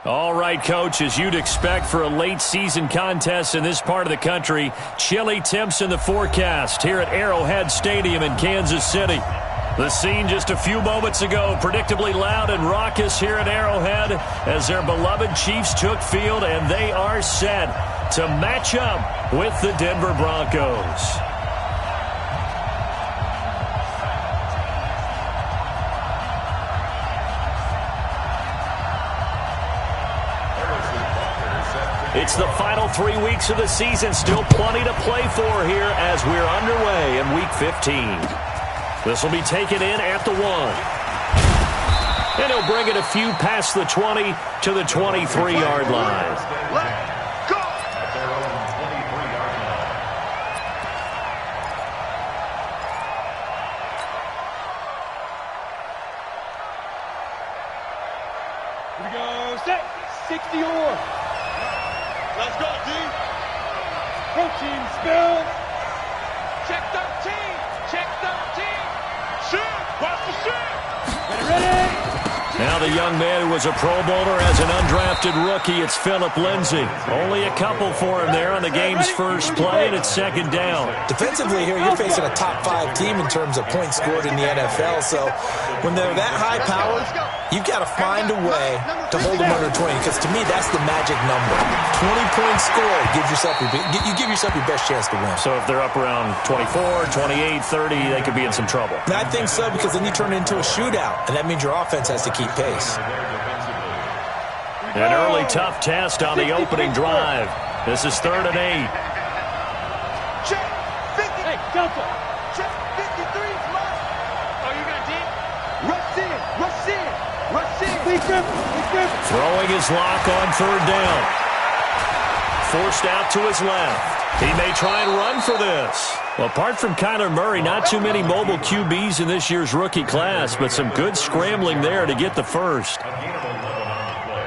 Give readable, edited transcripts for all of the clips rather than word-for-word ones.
All right, Coach, as you'd expect for a late-season contest in this part of the country, chilly temps in the forecast here at Arrowhead Stadium in Kansas City. The scene just a few moments ago, predictably loud and raucous here at Arrowhead as their beloved Chiefs took field, and they are set to match up with the Denver Broncos. It's the final 3 weeks of the season. Still plenty to play for here as we're underway in Week 15. This will be taken in at the 1. And he'll bring it a few past the 20 to the 23-yard line. Let's go! Here we go. Set. 60 or. Let's go, D! Protein spill. Check 13! Check 13! Shoot! Watch the shoot! Ready? Now the young man who was a Pro Bowler as an undrafted rookie, it's Phillip Lindsay. Only a couple for him there on the game's first play, and it's second down. Defensively here, you're facing a top-5 team in terms of points scored in the NFL, so when they're that high-powered, you've got to find a way to hold them under 20, because to me, that's the magic number. 20 points scored, you give yourself your best chance to win. So if they're up around 24, 28, 30, they could be in some trouble. And I think so, because then you turn it into a shootout, and that means your offense has to keep pace. An early tough test on the opening drive. This is 3rd and 8. Check 50! Hey, Delta. Check 53! Oh, you got D? Rush in! Rush in! Rush in! Big grip. Throwing his lock on 3rd down. Forced out to his left. He may try and run for this. Well, apart from Kyler Murray, not too many mobile QBs in this year's rookie class, but some good scrambling there to get the first.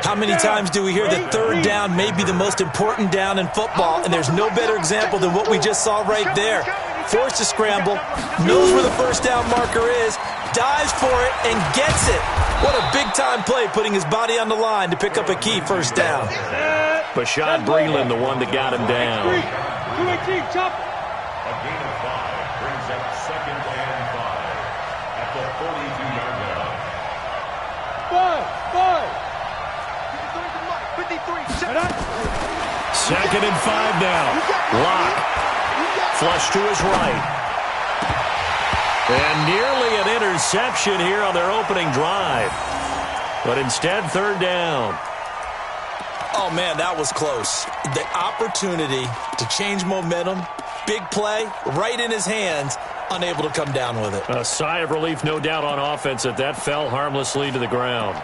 How many times do we hear that 3rd down may be the most important down in football, and there's no better example than what we just saw right there. Forced to scramble, knows where the first down marker is, dives for it, and gets it. What a big-time play, putting his body on the line to pick up a key first down. Bashad Breeland, the one that got him down. 218, chop. A gain of 5 brings up 2nd and 5 at the 42-yard line. 53! Check! 2nd and 5 now. Lock. Flush to his right. And nearly an interception here on their opening drive. But instead, 3rd down. Oh, man, that was close. The opportunity to change momentum, big play, right in his hands, unable to come down with it. A sigh of relief, no doubt, on offense that that fell harmlessly to the ground.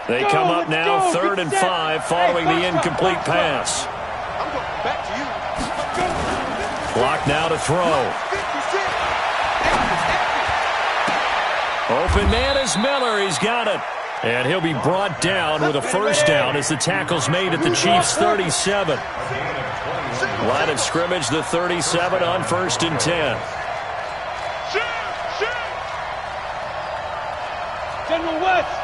They come up now, 3rd and 5, following the incomplete pass. I'm going back to you. Clock now to throw. Open man is Miller. He's got it. And he'll be brought down with a first down as the tackle's made at the Chiefs' 37. Line of scrimmage, the 37 on 1st and 10. General West.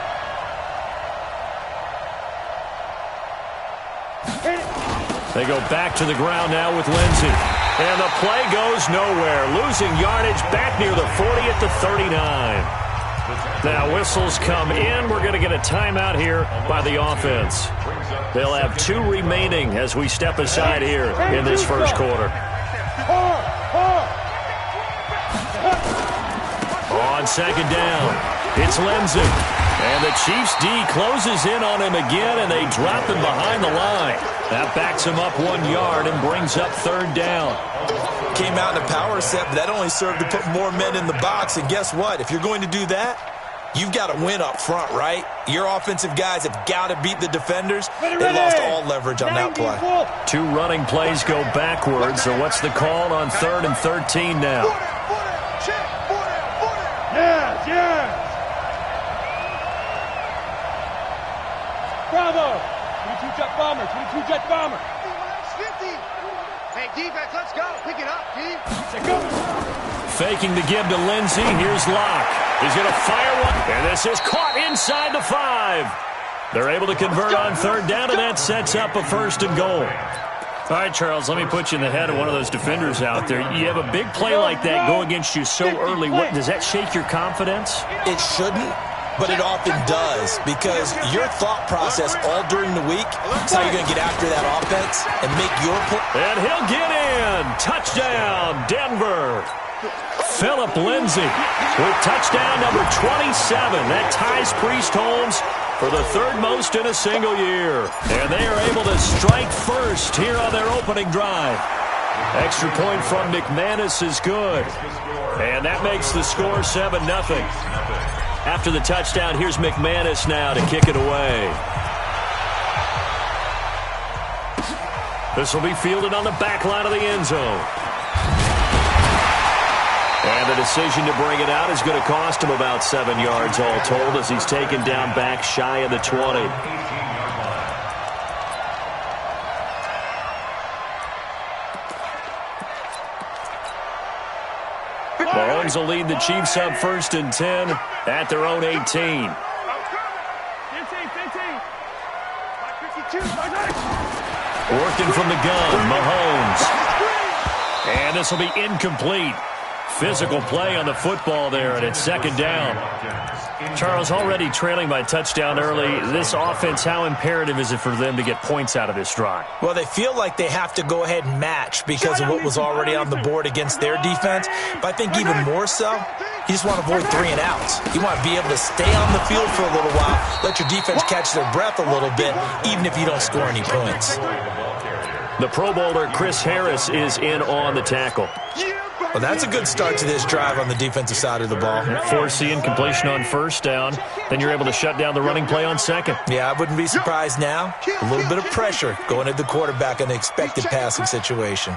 They go back to the ground now with Lindsay. And the play goes nowhere. Losing yardage back near the 40 at the 39. Now whistles come in. We're going to get a timeout here by the offense. They'll have 2 remaining as we step aside here in this first quarter. On 2nd down, it's Lindsay. And the Chiefs D closes in on him again, and they drop him behind the line. That backs him up 1 yard and brings up 3rd down. Came out in a power set, but that only served to put more men in the box. And guess what? If you're going to do that, you've got to win up front, right? Your offensive guys have got to beat the defenders. They lost all leverage on that play. 2 running plays go backwards. So what's the call on 3rd and 13 now? Yes. Bravo. 22 jet bomber. Hey, defense, let's go. Pick it up, team. Faking the give to Lindsey. Here's Locke. He's going to fire one. And this is caught inside the 5. They're able to convert on third down, and that sets up a 1st and goal. All right, Charles, let me put you in the head of one of those defenders out there. You have a big play like that go against you so early. What, does that shake your confidence? It shouldn't, but it often does, because your thought process all during the week is how you're going to get after that offense and make your play. And he'll get in. Touchdown, Denver. Phillip Lindsay with touchdown number 27. That ties Priest Holmes for the 3rd most in a single year. And they are able to strike first here on their opening drive. Extra point from McManus is good. And that makes the score 7-0. After the touchdown, here's McManus now to kick it away. This will be fielded on the back line of the end zone. And the decision to bring it out is going to cost him about 7 yards all told as he's taken down back shy of the 20. Mahomes will lead the Chiefs up 1st and 10 at their own 18. 15. Working from the gun, Mahomes. And this will be incomplete. Physical play on the football there, and it's 2nd down. Charles, already trailing by touchdown early. This offense, how imperative is it for them to get points out of this drive? Well, they feel like they have to go ahead and match because of what was already on the board against their defense. But I think even more so, you just want to avoid 3 and outs. You want to be able to stay on the field for a little while, let your defense catch their breath a little bit, even if you don't score any points. The Pro Bowler Chris Harris is in on the tackle. Well, that's a good start to this drive on the defensive side of the ball. Forcing completion on 1st down. Then you're able to shut down the running play on 2nd. Yeah, I wouldn't be surprised now. A little bit of pressure going at the quarterback in the expected passing situation.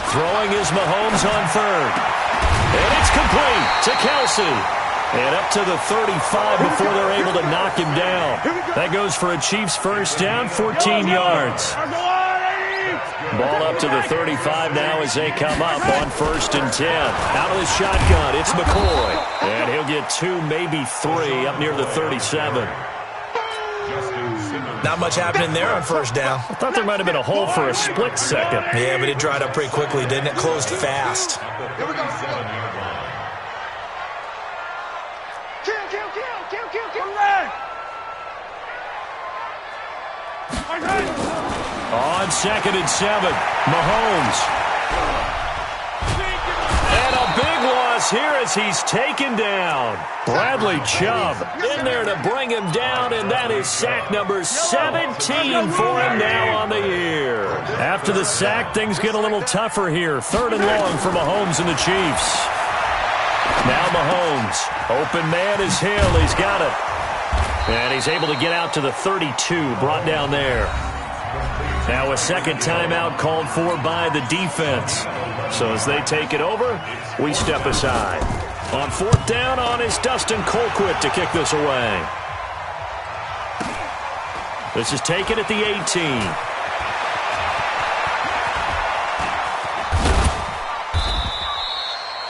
Throwing is Mahomes on 3rd. And it's complete to Kelsey. And up to the 35 before they're able to knock him down. That goes for a Chiefs 1st down, 14 yards. Ball up to the 35 now as they come up on 1st and 10. Out of the shotgun, it's McCoy. And he'll get 2, maybe 3 up near the 37. Not much happening there on 1st down. I thought there might have been a hole for a split second. Yeah, but it dried up pretty quickly, didn't it? Closed fast. On 2nd and 7, Mahomes. And a big loss here as he's taken down. Bradley Chubb in there to bring him down, and that is sack number 17 for him now on the year. After the sack, things get a little tougher here. 3rd and long for Mahomes and the Chiefs. Now Mahomes. Open man is Hill. He's got it. And he's able to get out to the 32, brought down there. Now a 2nd timeout called for by the defense. So as they take it over, we step aside. On 4th down on is Dustin Colquitt to kick this away. This is taken at the 18.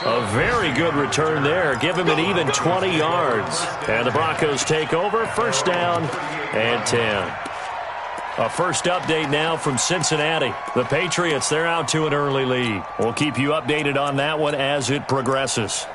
A very good return there. Give him an even 20 yards. And the Broncos take over. 1st down and 10. A first update now from Cincinnati. The Patriots, they're out to an early lead. We'll keep you updated on that one as it progresses.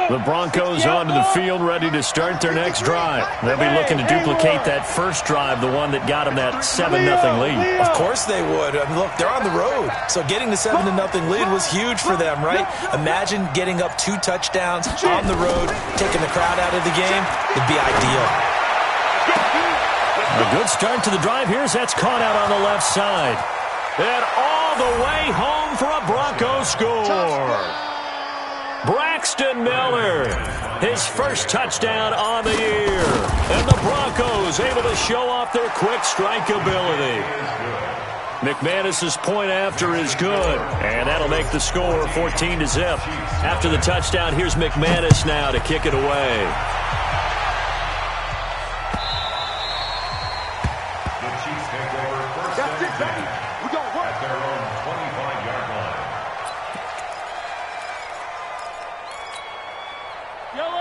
The Broncos onto the field, ready to start their next drive. They'll be looking to duplicate that first drive, the one that got them that 7-0 lead. Of course they would. I mean, look, they're on the road, so getting the 7-0 lead was huge for them, right? Imagine getting up 2 touchdowns on the road, taking the crowd out of the game. It'd be ideal. A good start to the drive here as that's caught out on the left side. And all the way home for a Broncos score. Braxton Miller, his first touchdown on the year. And the Broncos able to show off their quick strike ability. McManus's point after is good, and that'll make the score 14-0. After the touchdown, here's McManus now to kick it away. The Chiefs take over first and 10 at their own 25-yard line.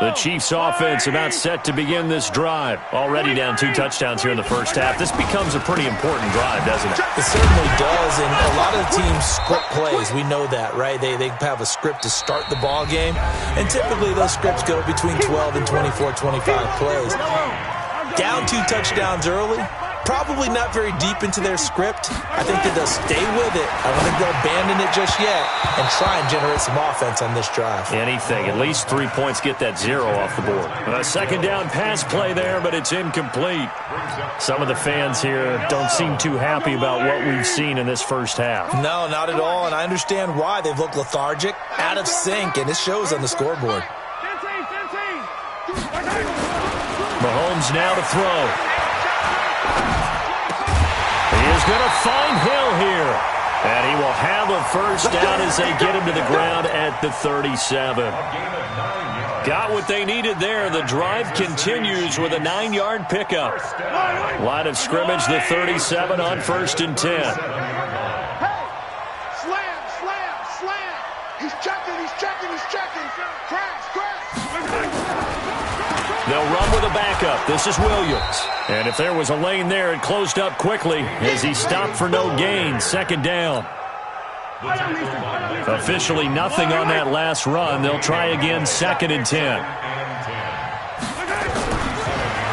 The Chiefs offense about set to begin this drive. Already down 2 touchdowns here in the first half. This becomes a pretty important drive, doesn't it? It certainly does, and a lot of the teams script plays. We know that, right? They have a script to start the ball game, and typically those scripts go between 12 and 24, 25 plays. Down 2 touchdowns early, probably not very deep into their script. I think that they'll stay with it. I don't think they'll abandon it just yet and try and generate some offense on this drive. Anything. At least 3 points, get that 0 off the board. A second down pass play there, but it's incomplete. Some of the fans here don't seem too happy about what we've seen in this first half. No, not at all, and I understand why. They've looked lethargic, out of sync, and it shows on the scoreboard. Mahomes now to throw. He is going to find Hill here. And he will have a first down as they get him to the ground at the 37. Got what they needed there. The drive continues with a 9-yard pickup. Line of scrimmage, the 37 on 1st and 10. Hey! Slam, slam, slam! He's checking, he's checking, he's checking! Crash, crash! They'll run with a backup. This is Williams. And if there was a lane there, it closed up quickly as he stopped for no gain. Second down. Officially nothing on that last run. They'll try again, 2nd and 10.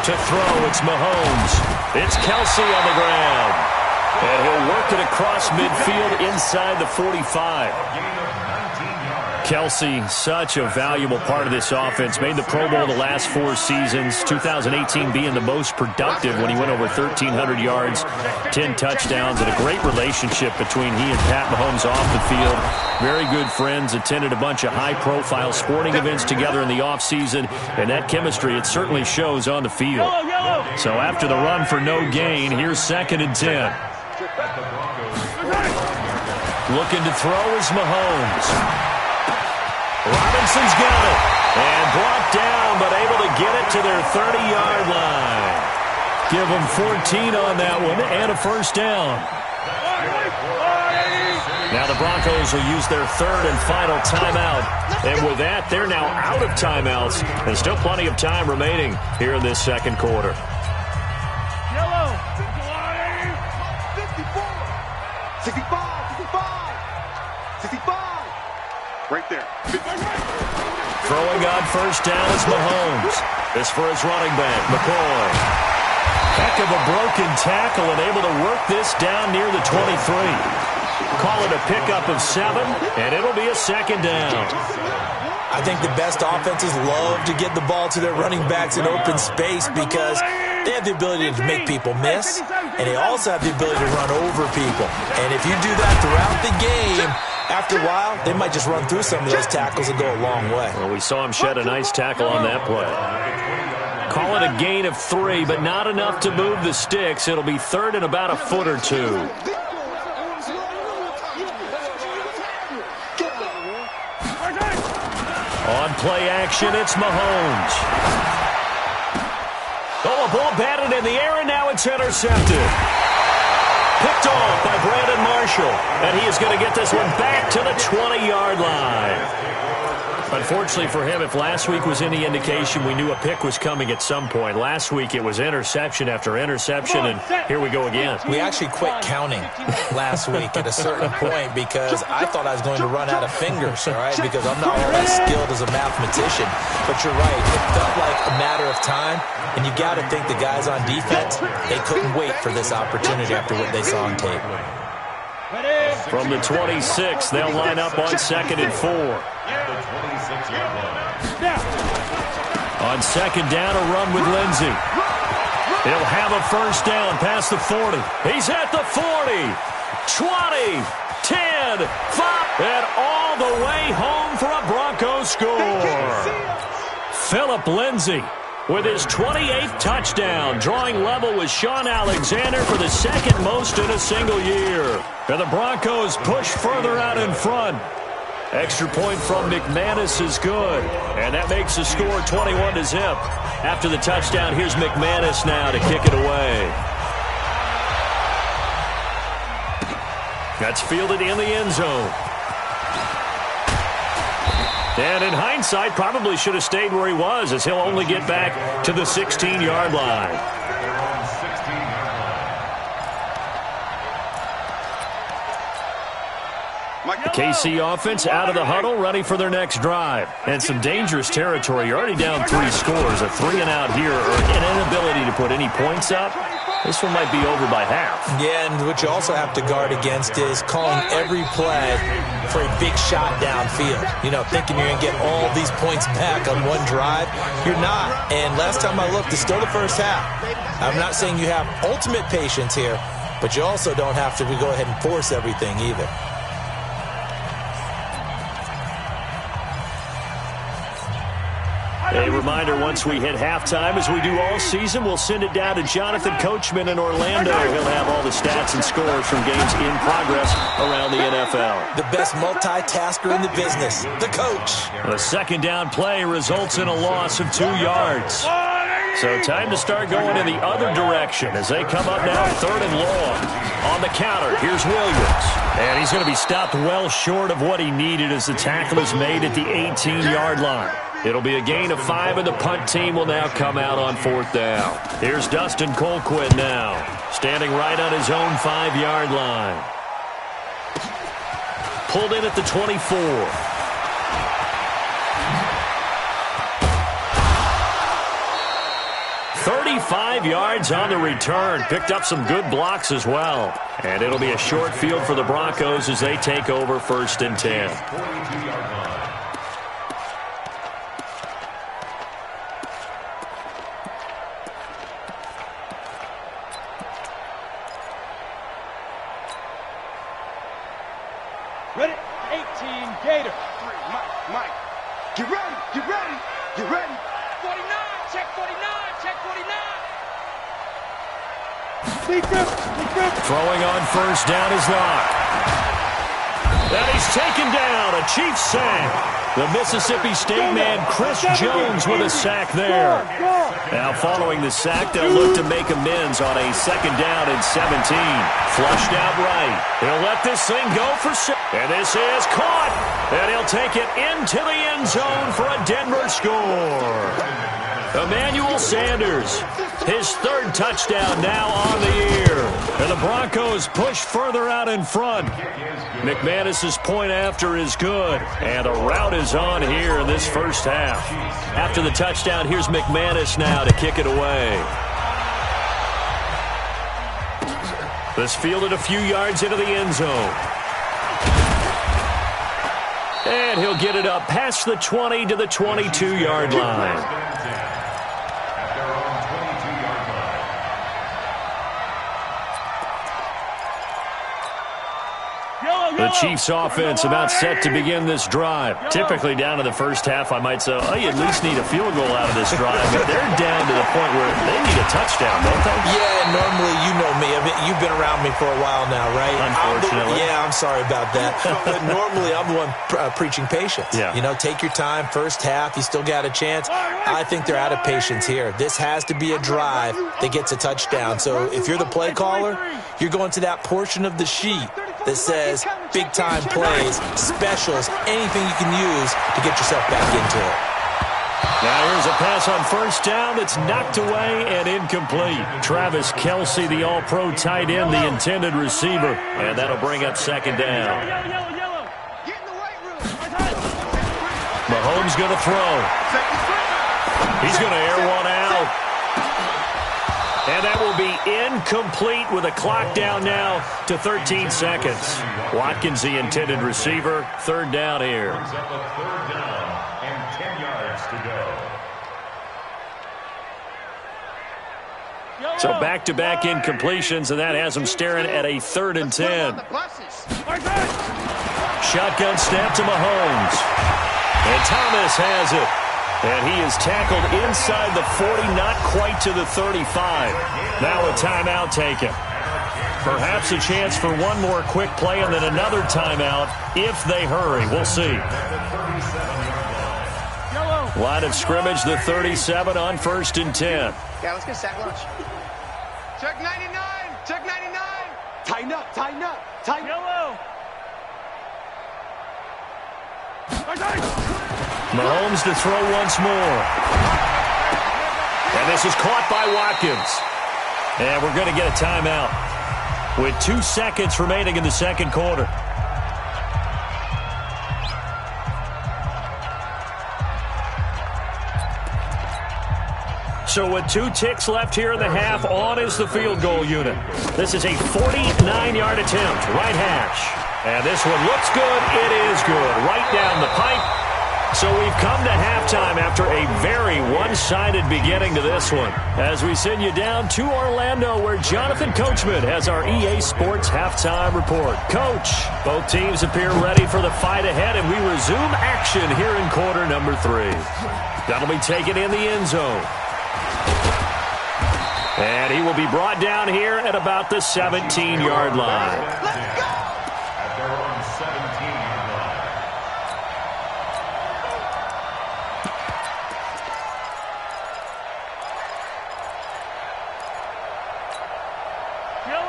To throw, it's Mahomes. It's Kelsey on the ground. And he'll work it across midfield inside the 45. Kelsey, such a valuable part of this offense. Made the Pro Bowl the last 4 seasons. 2018 being the most productive when he went over 1,300 yards, 10 touchdowns, and a great relationship between he and Pat Mahomes off the field. Very good friends, attended a bunch of high-profile sporting events together in the offseason, and that chemistry, it certainly shows on the field. So after the run for no gain, here's 2nd and 10. Looking to throw is Mahomes. Robinson's got it. And brought down, but able to get it to their 30-yard line. Give them 14 on that one and a first down. Now the Broncos will use their 3rd and final timeout. And with that, they're now out of timeouts. There's still plenty of time remaining here in this second quarter. Yellow! 54! 65! 65! 65! Right there. Throwing on first down is Mahomes. This for his running back, McCoy. Heck of a broken tackle and able to work this down near the 23. Call it a pickup of 7, and it'll be a 2nd down. I think the best offenses love to get the ball to their running backs in open space because they have the ability to make people miss, and they also have the ability to run over people. And if you do that throughout the game, after a while, they might just run through some of those tackles and go a long way. Well, we saw him shed a nice tackle on that play. Call it a gain of 3, but not enough to move the sticks. It'll be 3rd and about a foot or 2. On play action, it's Mahomes. Oh, a ball batted in the air, and now it's intercepted. Picked off by Brandon Marshall, and he is going to get this one back to the 20-yard line. Unfortunately for him, if last week was any indication, we knew a pick was coming at some point. Last week it was interception after interception, and here we go again. We actually quit counting last week at a certain point because I thought I was going to run out of fingers, all right, because I'm not all that skilled as a mathematician. But you're right, it felt like a matter of time, and you got to think the guys on defense, they couldn't wait for this opportunity after what they saw on tape. From the 26, they'll line up on 2nd and 4. On 2nd down, a run with Lindsey. He'll have a first down past the 40. He's at the 40, 20, 10, 5, and all the way home for a Broncos score. Philip Lindsey with his 28th touchdown, drawing level with Shaun Alexander for the second most in a single year. And the Broncos push further out in front. Extra point from McManus is good, and that makes the score 21-0. After the touchdown, here's McManus now to kick it away. That's fielded in the end zone. And in hindsight, probably should have stayed where he was, as he'll only get back to the 16-yard line. The KC offense out of the huddle, ready for their next drive. And some dangerous territory. You're already down 3 scores. A 3-and-out here, or an inability to put any points up. This one might be over by half. Yeah, and what you also have to guard against is calling every play for a big shot downfield. You know, thinking you're going to get all these points back on one drive. You're not. And last time I looked, it's still the first half. I'm not saying you have ultimate patience here, but you also don't have to go ahead and force everything either. A reminder, once we hit halftime, as we do all season, we'll send it down to Jonathan Coachman in Orlando. He'll have all the stats and scores from games in progress around the NFL. The best multitasker in the business, the coach. The second down play results in a loss of 2 yards. So time to start going in the other direction as they come up now 3rd and long. On the counter, here's Williams. And he's going to be stopped well short of what he needed as the tackle is made at the 18-yard line. It'll be a gain of 5, and the punt team will now come out on 4th down. Here's Dustin Colquitt now, standing right on his own 5-yard line. Pulled in at the 24. "35 yards on the return. Picked up some good blocks as well. And it'll be a short field for the Broncos as they take over 1st and 10. Ready? 18, Gator. Mike, get ready, get ready, get ready. 49, check 49, check 49. Throwing on 1st down is Locke. And he's taken down. A Chiefs sack. The Mississippi State man, Chris Jones, with a sack there. Now following the sack, they'll look to make amends on a 2nd down and 17. Flushed out right. He'll let this thing go for 6. And this is caught. And he'll take it into the end zone for a Denver score. Emmanuel Sanders, his 3rd touchdown now on the year. And the Broncos push further out in front. McManus's point after is good. And a rout is on here in this first half. After the touchdown, here's McManus now to kick it away. This fielded a few yards into the end zone. And he'll get it up past the 20 to the 22-yard line. The Chiefs offense about set to begin this drive. Typically down to the first half, I might say, oh, you at least need a field goal out of this drive. But they're down to the point where they need a touchdown, don't they? Yeah, normally, you know me. I mean, you've been around me for a while now, right? Unfortunately. I'm sorry about that. But normally, I'm the one preaching patience. Yeah. You know, take your time. First half, you still got a chance. I think they're out of patience here. This has to be a drive that gets a touchdown. So if you're the play caller, you're going to that portion of the sheet that says big-time plays, specials, anything you can use to get yourself back into it. Now here's a pass on 1st down that's knocked away and incomplete. Travis Kelce, the all-pro tight end, the intended receiver. And that'll bring up 2nd down. Mahomes going to throw. He's going to air one out. And that will be incomplete with a clock down now to 13 seconds. Watkins, the intended receiver. 3rd down here. 3rd down and 10 yards to go. So back-to-back incompletions, and that has them staring at a 3rd and 10. Shotgun snap to Mahomes. And Thomas has it. And he is tackled inside the 40, not quite to the 35. Now a timeout taken. Perhaps a chance for one more quick play and then another timeout if they hurry. We'll see. Line of scrimmage, the 37 on 1st and 10. Yeah, let's get sack lunch. Check 99. Check 99. Tighten up. Tighten up. Tighten up. Mahomes to throw once more. And this is caught by Watkins. And we're going to get a timeout with 2 seconds remaining in the second quarter. So with 2 ticks left here in the half, on is the field goal unit. This is a 49-yard attempt, right hash. And this one looks good. It is good. Right down the pipe. So we've come to halftime after a very one-sided beginning to this one. As we send you down to Orlando, where Jonathan Coachman has our EA Sports halftime report. Coach, both teams appear ready for the fight ahead, and we resume action here in quarter number 3. That'll be taken in the end zone. And he will be brought down here at about the 17-yard line. Let's go! At their own 17-yard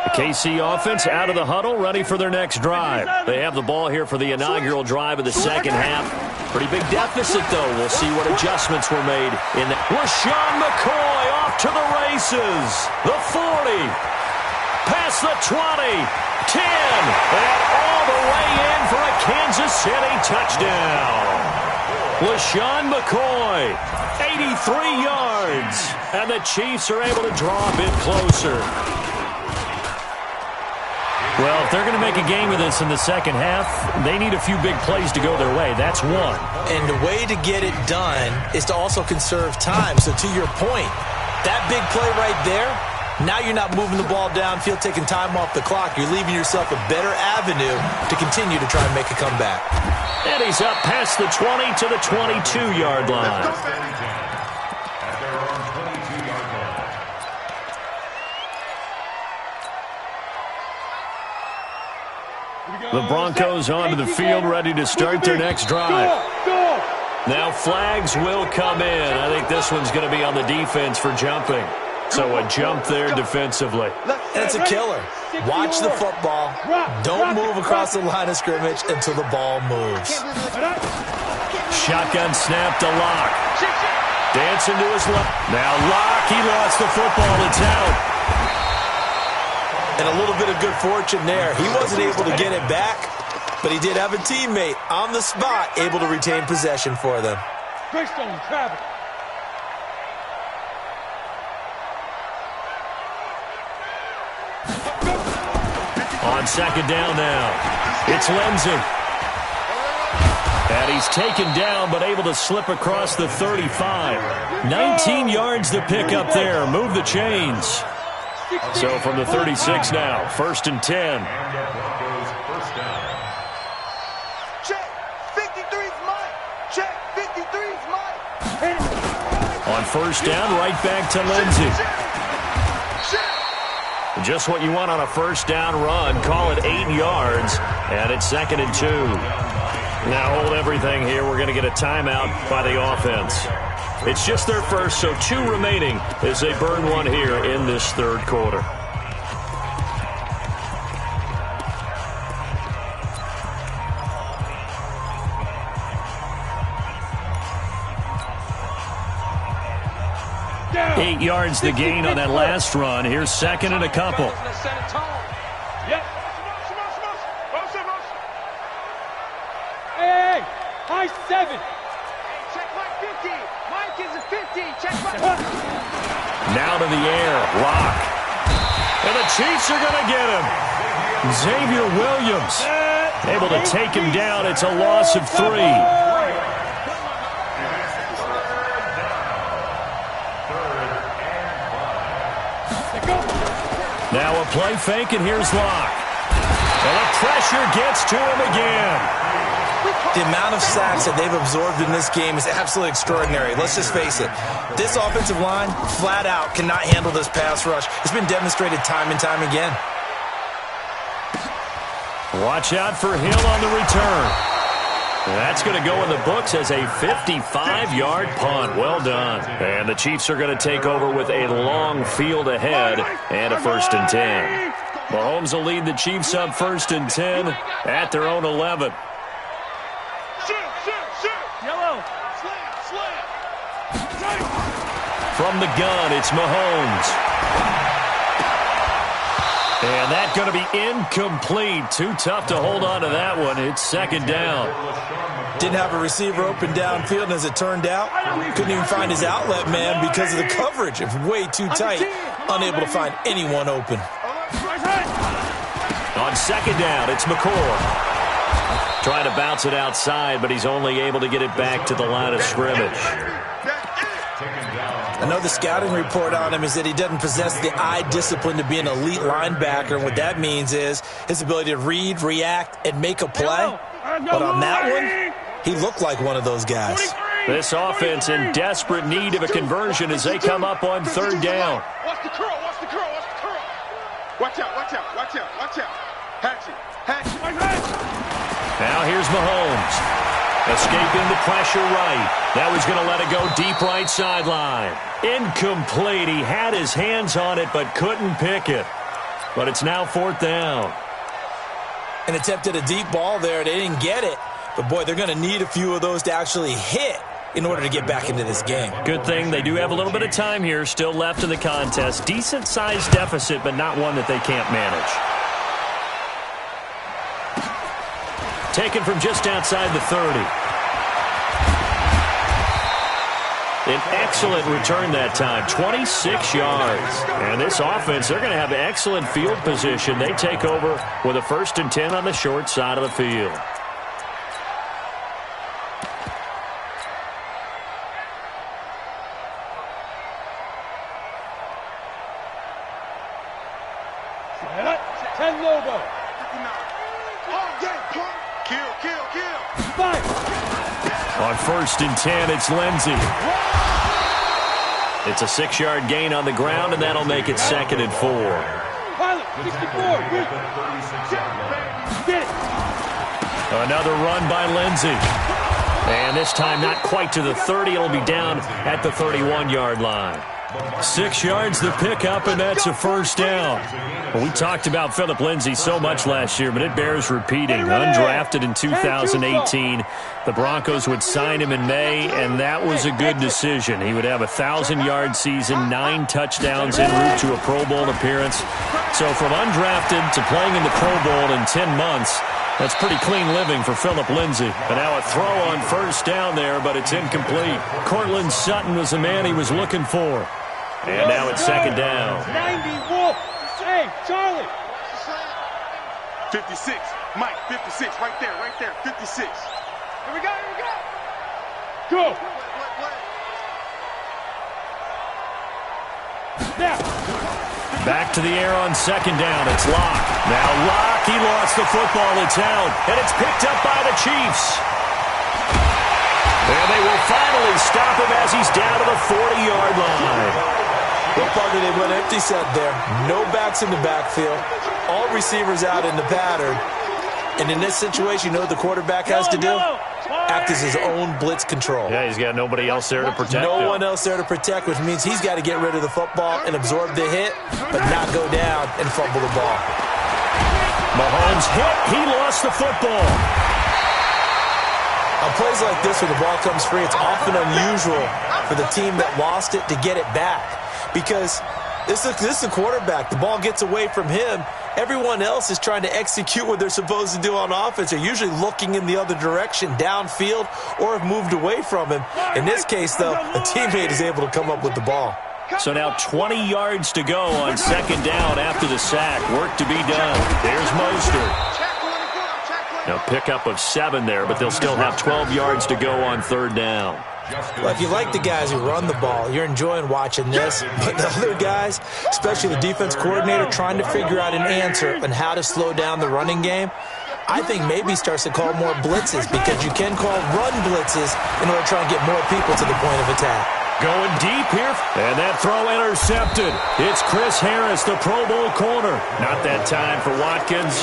line. KC offense out of the huddle, ready for their next drive. They have the ball here for the inaugural drive of the second half. Pretty big deficit, though. We'll see what adjustments were made in that. LaShawn McCoy off to the races. The 40. Past the 20. 10. And all the way in for a Kansas City touchdown. LaShawn McCoy, 83 yards. And the Chiefs are able to draw a bit closer. Well, if they're going to make a game of this in the second half, they need a few big plays to go their way. That's one. And the way to get it done is to also conserve time. So to your point, that big play right there, now you're not moving the ball downfield, taking time off the clock. You're leaving yourself a better avenue to continue to try and make a comeback. And he's up past the 20 to the 22-yard line. At their own 22-yard line. The Broncos onto the field, ready to start their next drive. Now flags will come in. I think this one's going to be on the defense for jumping. So a jump there defensively. That's a killer. Watch the football. Don't move across the line of scrimmage until the ball moves. Shotgun snap to Locke. Dancing to his left. Now Locke, he lost the football. It's out. And a little bit of good fortune there. He wasn't able to get it back, but he did have a teammate on the spot able to retain possession for them. Greystone travel. On second down now, it's Lindsey. And he's taken down, but able to slip across the 35. 19 yards to pick up there. Move the chains. So from the 36 now, 1st and 10. Check. 53's mine. Check. 53's mine. On 1st down, right back to Lindsey. Just what you want on a 1st down run. Call it 8 yards, and it's 2nd and 2. Now hold everything here. We're going to get a timeout by the offense. It's just their first, so 2 remaining as they burn one here in this third quarter. Down. 8 yards the gain on that last run. Here's 2nd and a couple. Yep. Hey, high 7. Check Mike 50. Mike is a 50. Check Mike. Now to the air. Locke. And the Chiefs are going to get him. Xavier Williams able to take him down. It's a loss of 3. Now a play fake, and here's Locke. And the pressure gets to him again. The amount of sacks that they've absorbed in this game is absolutely extraordinary. Let's just face it. This offensive line, flat out, cannot handle this pass rush. It's been demonstrated time and time again. Watch out for Hill on the return. That's going to go in the books as a 55-yard punt. Well done. And the Chiefs are going to take over with a long field ahead and a 1st and 10. Mahomes will lead the Chiefs up 1st and 10 at their own 11. Yellow. From the gun, it's Mahomes. And that's going to be incomplete. Too tough to hold on to that one. It's 2nd down. Didn't have a receiver open downfield, and as it turned out, couldn't even find his outlet man because of the coverage. It was way too tight. Unable to find anyone open. On 2nd down, it's McCord. Trying to bounce it outside, but he's only able to get it back to the line of scrimmage. I know the scouting report on him is that he doesn't possess the eye discipline to be an elite linebacker. And what that means is his ability to read, react, and make a play. But on that one, he looked like one of those guys. This offense in desperate need of a conversion as they come up on 3rd down. Watch the curl. Watch out. Hatchet. Now here's Mahomes. Escaping the pressure right. That was going to let it go deep right sideline. Incomplete. He had his hands on it but couldn't pick it. But it's now 4th down. An attempt at a deep ball there. They didn't get it. But, boy, they're going to need a few of those to actually hit in order to get back into this game. Good thing they do have a little bit of time here still left in the contest. Decent-sized deficit, but not one that they can't manage. Taken from just outside the 30. An excellent return that time, 26 yards. And this offense, they're going to have excellent field position. They take over with a 1st and 10 on the short side of the field. On 1st and 10, it's Lindsey. It's a 6-yard gain on the ground, and that'll make it 2nd and 4. Another run by Lindsey. And this time not quite to the 30. It'll be down at the 31-yard line. 6 yards the pickup, and that's a 1st down. Well, we talked about Phillip Lindsay so much last year, but it bears repeating. Undrafted in 2018, the Broncos would sign him in May, and that was a good decision. He would have a 1,000-yard season, 9 touchdowns en route to a Pro Bowl appearance. So from undrafted to playing in the Pro Bowl in 10 months, that's pretty clean living for Phillip Lindsay. And now a throw on 1st down there, but it's incomplete. Cortland Sutton was the man he was looking for. And now it's 2nd down. 90 Wolf. Hey, Charlie. 56. Mike, 56. Right there. 56. Here we go. Go. Now. Back to the air on 2nd down. It's Locke. Now Locke, he lost the football. It's held. And it's picked up by the Chiefs. And they will finally stop him as he's down to the 40-yard line. What part did they went empty set there? No backs in the backfield. All receivers out in the pattern. And in this situation, you know what the quarterback has to do? Act as his own blitz control. Yeah, he's got nobody else there to protect him. No one else there to protect, which means he's got to get rid of the football and absorb the hit, but not go down and fumble the ball. Mahomes hit. He lost the football. On plays like this where the ball comes free, it's often unusual for the team that lost it to get it back. Because this is a quarterback. The ball gets away from him. Everyone else is trying to execute what they're supposed to do on offense. They're usually looking in the other direction, downfield, or have moved away from him. In this case, though, a teammate is able to come up with the ball. So now 20 yards to go on 2nd down after the sack. Work to be done. There's Mostert. Now pickup of 7 there, but they'll still have 12 yards to go on 3rd down. Well, if you like the guys who run the ball, you're enjoying watching this. But the other guys, especially the defense coordinator, trying to figure out an answer on how to slow down the running game, I think maybe he starts to call more blitzes because you can call run blitzes in order to try and get more people to the point of attack. Going deep here, and that throw intercepted. It's Chris Harris, the Pro Bowl corner. Not that time for Watkins.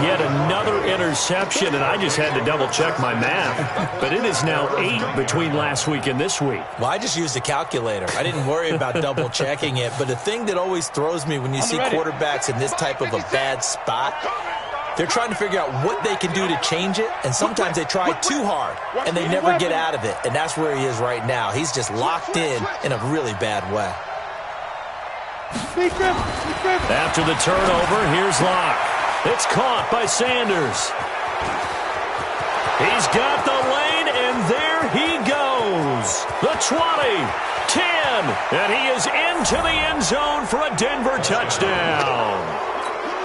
Yet another interception, and I just had to double-check my math. But it is now 8 between last week and this week. Well, I just used a calculator. I didn't worry about double-checking it. But the thing that always throws me when you see quarterbacks in this type of a bad spot, they're trying to figure out what they can do to change it, and sometimes they try too hard, and they never get out of it. And that's where he is right now. He's just locked in a really bad way. After the turnover, here's Locke. It's caught by Sanders. He's got the lane, and there he goes. The 20, 10, and he is into the end zone for a Denver touchdown.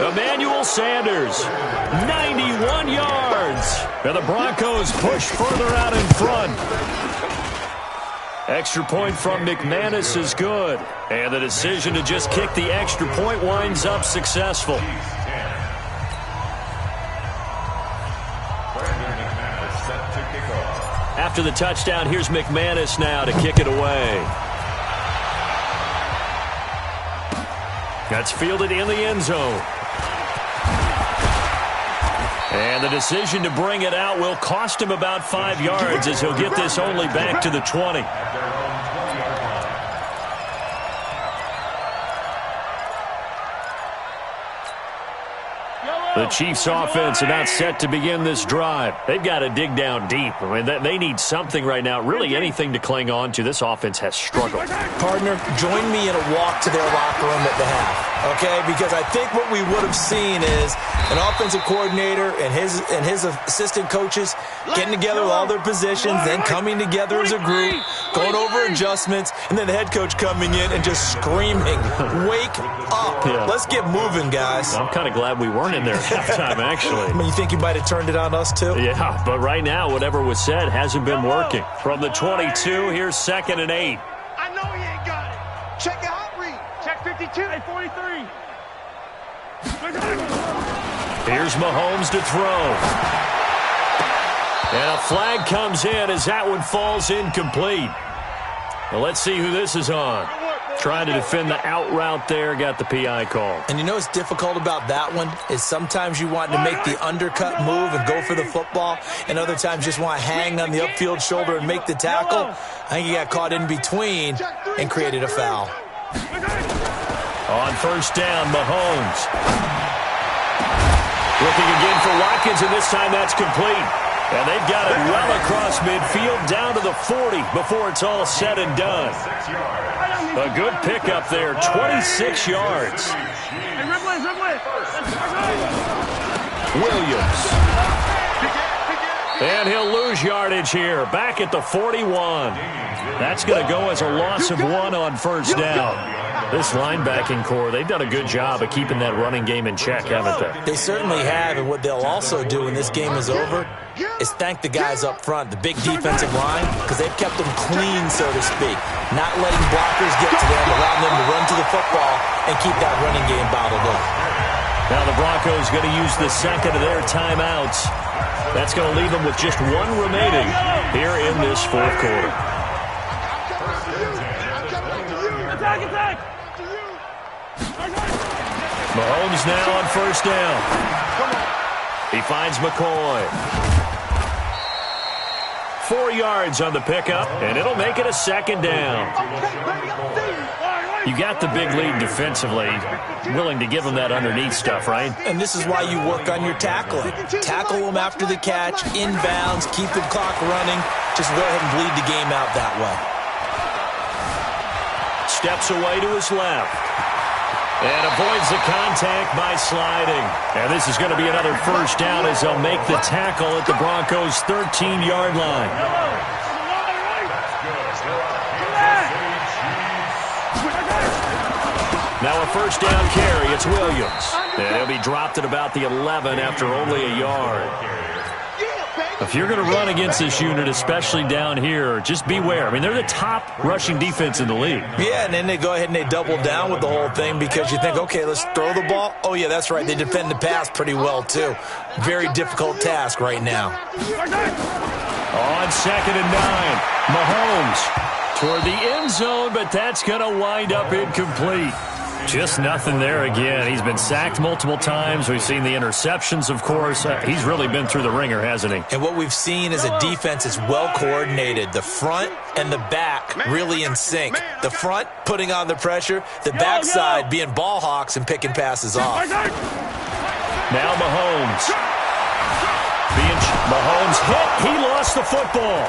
Emmanuel Sanders, 91 yards. And the Broncos push further out in front. Extra point from McManus is good. And the decision to just kick the extra point winds up successful. After the touchdown, here's McManus now to kick it away. That's fielded in the end zone. And the decision to bring it out will cost him about 5 yards as he'll get this only back to the 20. The Chiefs' offense are not set to begin this drive. They've got to dig down deep. I mean, they need something right now, really anything to cling on to. This offense has struggled. Partner, join me in a walk to their locker room at the half, okay? Because I think what we would have seen is an offensive coordinator and his assistant coaches getting together with all their positions, then coming together as a group, going over adjustments, and then the head coach coming in and just screaming, "Wake up. Yeah. Let's get moving, guys." I'm kind of glad we weren't in there at halftime, actually. I mean, you think you might have turned it on us, too? Yeah, but right now, whatever was said hasn't been working. From the 22, here's 2nd and 8. I know he ain't got it. Check your hot read. Check 52. Hey, 43. Here's Mahomes to throw. And a flag comes in as that one falls incomplete. Well, let's see who this is on. Trying to defend the out route there, got the PI call. And you know what's difficult about that one is sometimes you want to make the undercut move and go for the football, and other times just want to hang on the upfield shoulder and make the tackle. I think he got caught in between and created a foul. On first down, Mahomes. Looking again for Watkins, and this time that's complete. And they've got it well across midfield down to the 40 before it's all said and done. A good pickup there, 26 yards. Williams. And he'll lose yardage here, back at the 41. That's going to go as a loss of 1 on first down. This linebacking core, they've done a good job of keeping that running game in check, haven't they? They certainly have, and what they'll also do when this game is over is thank the guys up front, the big defensive line, because they've kept them clean, so to speak, not letting blockers get to them, allowing them to run to the football and keep that running game bottled up. Now the Broncos going to use the second of their timeouts. That's going to leave them with just 1 remaining here in this fourth quarter. Mahomes now on first down. He finds McCoy. 4 yards on the pickup, and it'll make it a second down. You got the big lead defensively, willing to give them that underneath stuff, right? And this is why you work on your tackling. Tackle them after the catch, inbounds, keep the clock running. Just go ahead and bleed the game out that way. Steps away to his left. And avoids the contact by sliding. And this is going to be another first down as they'll make the tackle at the Broncos' 13-yard line. Now a first down carry. It's Williams. And he'll be dropped at about the 11 after only a yard. A If you're going to run against this unit, especially down here, just beware. I mean, they're the top rushing defense in the league. Yeah, and then they go ahead and they double down with the whole thing because you think, okay, let's throw the ball. Oh, yeah, that's right. They defend the pass pretty well, too. Very difficult task right now. On 2nd and 9, Mahomes toward the end zone, but that's going to wind up incomplete. Just nothing there again. He's been sacked multiple times. We've seen the interceptions, of course. He's really been through the ringer, hasn't he? And what we've seen is a defense is well coordinated. The front and the back really in sync. The front putting on the pressure. The backside being ball hawks and picking passes off. Now Mahomes. Mahomes hit. He lost the football.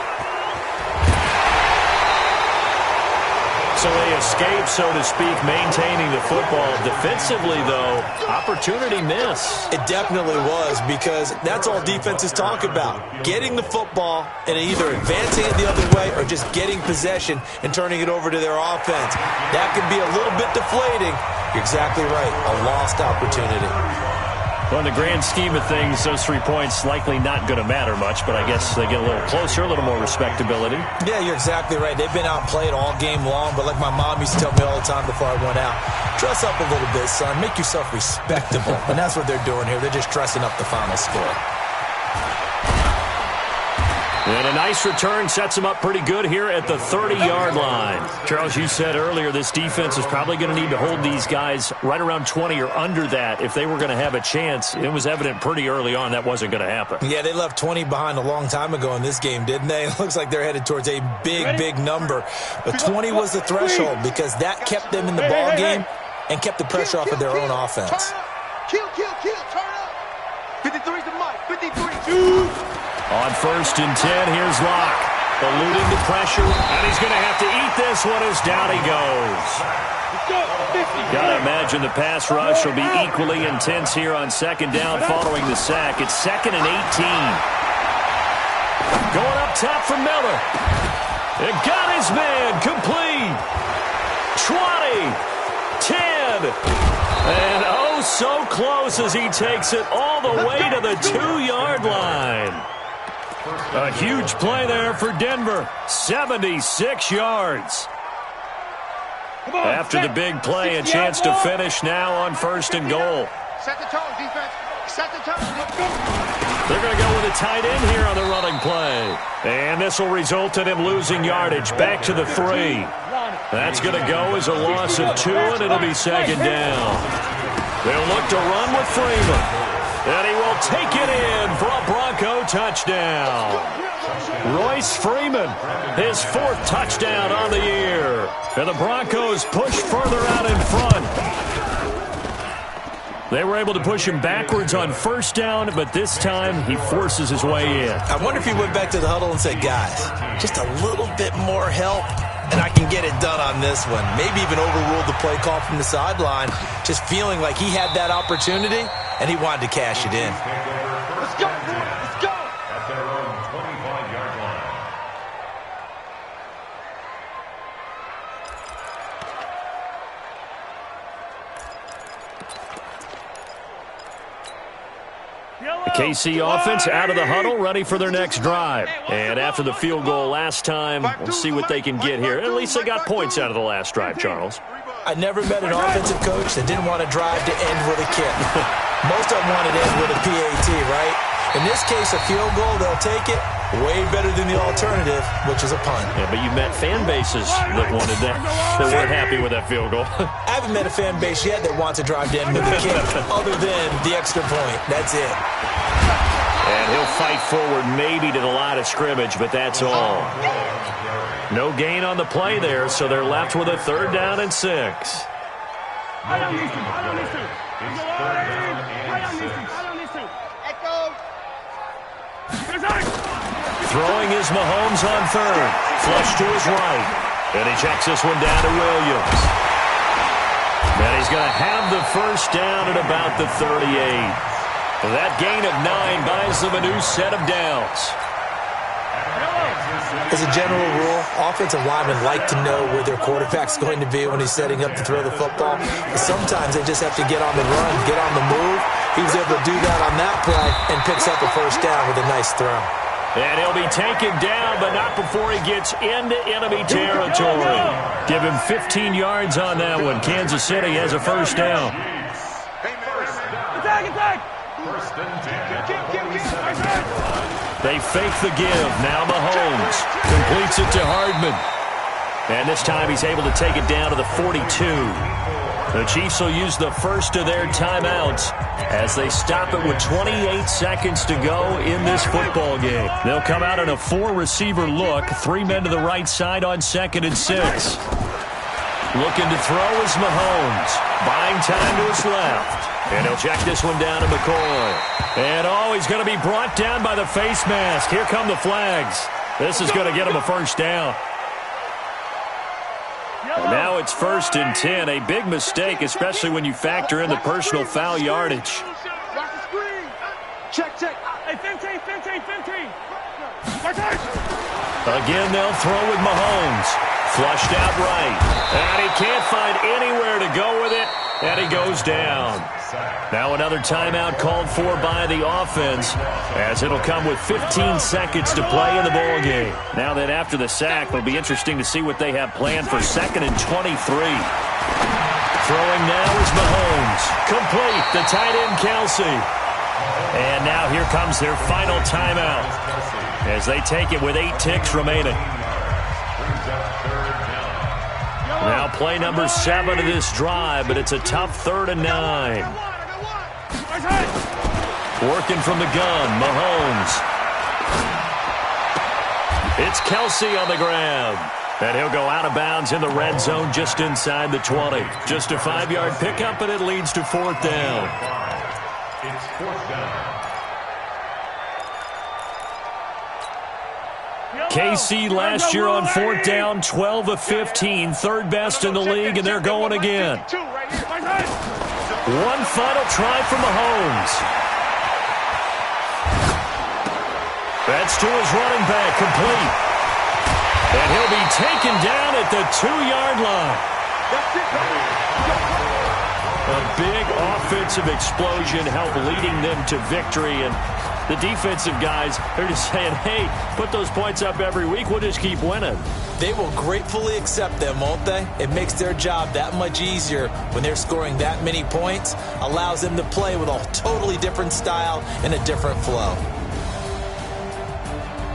So they escape, so to speak, maintaining the football. Defensively, though, opportunity miss. It definitely was, because that's all defenses talk about. Getting the football and either advancing it the other way or just getting possession and turning it over to their offense. That can be a little bit deflating. You're exactly right. A lost opportunity. Well, in the grand scheme of things, those 3 points likely not going to matter much, but I guess they get a little closer, a little more respectability. Yeah, you're exactly right. They've been outplayed all game long, but like my mom used to tell me all the time before I went out, dress up a little bit, son. Make yourself respectable. And that's what they're doing here. They're just dressing up the final score. And a nice return sets them up pretty good here at the 30-yard line. Charles, you said earlier this defense is probably going to need to hold these guys right around 20 or under that if they were going to have a chance. It was evident pretty early on that wasn't going to happen. Yeah, they left 20 behind a long time ago in this game, didn't they? It looks like they're headed towards a big number. But 20 was the threshold because that kept them in the ball game and kept the pressure off of their own offense. Kill, turn up. 53's the mic, 53. On 1st and 10, here's Locke. Eluding the pressure, and he's going to have to eat this one as down he goes. Got to imagine the pass rush will be equally intense here on 2nd down following the sack. It's 2nd and 18. Going up top for Miller. It got his man complete. 20, 10, and oh so close as he takes it all the way to the 2-yard line. A huge play there for Denver. 76 yards. After the big play, a chance to finish now on 1st and goal. Set the tone, defense. Set the tone. They're going to go with a tight end here on the running play. And this will result in him losing yardage back to the 3. That's going to go as a loss of 2, and it'll be 2nd down. They'll look to run with Freeman. And he will take it in for a Bronco touchdown. Royce Freeman, his 4th touchdown on the year. And the Broncos push further out in front. They were able to push him backwards on 1st down, but this time he forces his way in. I wonder if he went back to the huddle and said, guys, just a little bit more help, and I can get it done on this one. Maybe even overruled the play call from the sideline, just feeling like he had that opportunity, and he wanted to cash it in. Let's go, let's go. At their own 25-yard line. The KC offense out of the huddle, ready for their next drive. And after the field goal last time, we'll see what they can get here. At least they got points out of the last drive, Charles. I never met an offensive coach that didn't want to drive to end with a kick. Most of them wanted to end with a PAT, right? In this case, a field goal, they'll take it. Way better than the alternative, which is a punt. Yeah, but you met fan bases that wanted that, that weren't happy with that field goal. I haven't met a fan base yet that wants to drive to end with a kick, other than the extra point. That's it. And he'll fight forward maybe to the line of scrimmage, but that's all. No gain on the play there, so they're left with a 3rd down and 6. Throwing is Mahomes on 3rd. Flush to his right. And he checks this one down to Williams. And he's going to have the 1st down at about the 38. That gain of 9 buys them a new set of downs. As a general rule, offensive linemen like to know where their quarterback's going to be when he's setting up to throw the football. But sometimes they just have to get on the run, get on the move. He was able to do that on that play and picks up a 1st down with a nice throw. And he'll be taken down, but not before he gets into enemy territory. Give him 15 yards on that one. Kansas City has a first down. Attack! They fake the give. Now Mahomes completes it to Hardman. And this time he's able to take it down to the 42. The Chiefs will use the first of their timeouts as they stop it with 28 seconds to go in this football game. They'll come out in a 4-receiver look, 3 men to the right side on 2nd and 6. Looking to throw is Mahomes. Buying time to his left. And he'll check this one down to McCoy. And, he's going to be brought down by the face mask. Here come the flags. This is going to get him a first down. And now it's 1st and 10. A big mistake, especially when you factor in the personal foul yardage. Check. Hey, 15. Again, they'll throw with Mahomes. Flushed out right. And he can't find anywhere to go with it. And he goes down. Now another timeout called for by the offense, as it'll come with 15 seconds to play in the ball game. Now that after the sack, it'll be interesting to see what they have planned for 2nd and 23. Throwing now is Mahomes. Complete. The tight end, Kelsey. And now here comes their final timeout as they take it with 8 ticks remaining. Now play number 7 of this drive, but it's a tough 3rd and 9. Working from the gun, Mahomes. It's Kelsey on the grab. And he'll go out of bounds in the red zone just inside the 20. Just a 5-yard pickup, and it leads to 4th down. It's 4th down. KC last year on 4th down, 12 of 15, 3rd best in the league, and they're going again. One final try for Mahomes. That's to his running back, complete. And he'll be taken down at the 2-yard line. A big offensive explosion helped leading them to victory, and the defensive guys are just saying, hey, put those points up every week. We'll just keep winning. They will gratefully accept them, won't they? It makes their job that much easier when they're scoring that many points. Allows them to play with a totally different style and a different flow.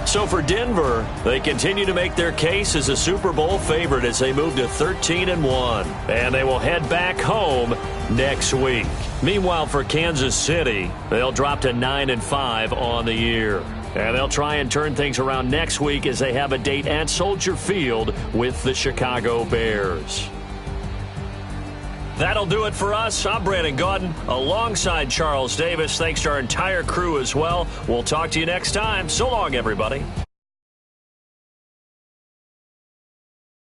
So for Denver, they continue to make their case as a Super Bowl favorite as they move to 13-1. And they will head back home next week. Meanwhile, for Kansas City, they'll drop to 9-5 on the year. And they'll try and turn things around next week as they have a date at Soldier Field with the Chicago Bears. That'll do it for us. I'm Brandon Gaudin alongside Charles Davis. Thanks to our entire crew as well. We'll talk to you next time. So long, everybody.